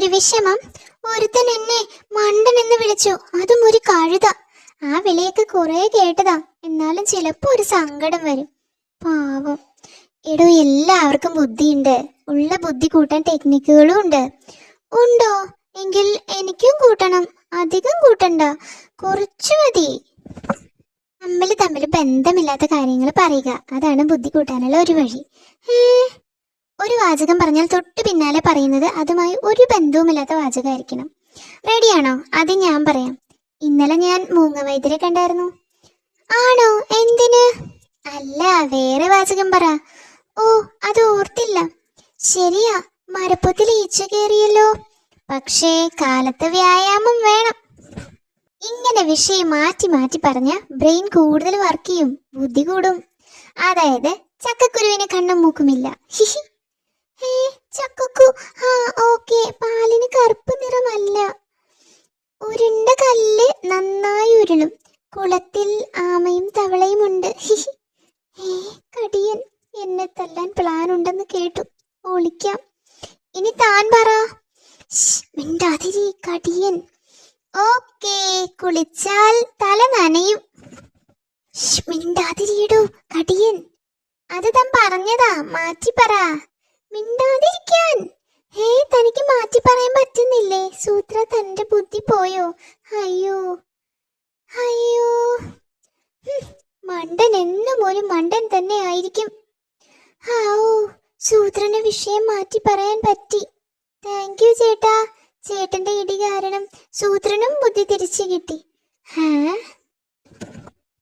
ഒരു വിഷമം. ഒരുത്തൻ എന്നെ മണ്ടൻ എന്ന് വിളിച്ചു, അതും ഒരു കഴുത. ആ വിളിയൊക്കെ കുറെ കേട്ടതാ. എന്നാലും ചിലപ്പോ ഒരു സങ്കടം വരും. പാവം. എടോ, എല്ലാവർക്കും ബുദ്ധിയുണ്ട്. ഉള്ള ബുദ്ധി കൂട്ടാൻ ടെക്നിക്കുകളും ഉണ്ട്. ഉണ്ടോ? എങ്കിൽ എനിക്കും കൂട്ടണം. അധികം കൂട്ടണ്ട, കുറച്ചു മതി. തമ്മിൽ ബന്ധമില്ലാത്ത കാര്യങ്ങൾ പറയുക, അതാണ് ബുദ്ധി കൂട്ടാനുള്ള ഒരു വഴി. ഒരു വാചകം പറഞ്ഞാൽ തൊട്ട് പിന്നാലെ പറയുന്നത് അതുമായി ഒരു ബന്ധവുമില്ലാത്ത വാചകമായിരിക്കണം. റെഡിയാണോ? അത് ഞാൻ പറയാം. ഇന്നലെ ഞാൻ മൂങ്ങവൈദ്യരെ കണ്ടായിരുന്നു. ആണോ? എന്തിന്? അല്ല, വേറെ വാചകം പറ. ഓ, അത് ഓർത്തില്ല. ശരിയാ, മരപ്പൊത്തിൽ ഈച്ച കയറിയല്ലോ. പക്ഷേ കാലത്ത് വ്യായാമം വേണം. ഇങ്ങനെ വിഷയം മാറ്റി മാറ്റി പറഞ്ഞ ബ്രെയിൻ കൂടുതൽ വർക്ക് ചെയ്യും, ബുദ്ധി കൂടും. അതായത് ചക്കക്കുരുവിന് കണ്ണും മൂക്കുമില്ല. ഹിഹി. ചക്കക്കു, ഓക്കെ. പാലിന് കറുപ്പ് നിറമല്ല. ഉരുണ്ട കല്ല് നന്നായി ഉരുളും. കുളത്തിൽ ആമയും തവളയും ഉണ്ട്. ഹിഹി. കടിയൻ, എന്നെ തല്ലാൻ പ്ലാൻ ഉണ്ടെന്ന് കേട്ടു. ഒളിക്കാം. ഇനി താൻ പറ. മിണ്ടാതിരി, കടിയൻ. ഓക്കേ, കുളിച്ചാൽ തല നനയും. മിണ്ടാതിരിയിടൂ, കടിയൻ. അത് താൻ പറഞ്ഞതാ, മാറ്റി പറ. മിണ്ടാതിരിക്കാൻ. തനിക്ക് മാറ്റി പറയാൻ പറ്റുന്നില്ലേ? സൂത്ര, തന്റെ ബുദ്ധി പോയോ? അയ്യോ അയ്യോ. മണ്ടൻ എന്നും ഒരു മണ്ടൻ തന്നെ ആയിരിക്കും. സൂത്രന് വിഷയം മാറ്റി പറയാൻ പറ്റി. താങ്ക് യു ചേട്ടാ. ചേട്ടന്റെ ഇടി കാരണം സൂത്രനും ബുദ്ധി തിരിച്ചു കിട്ടി.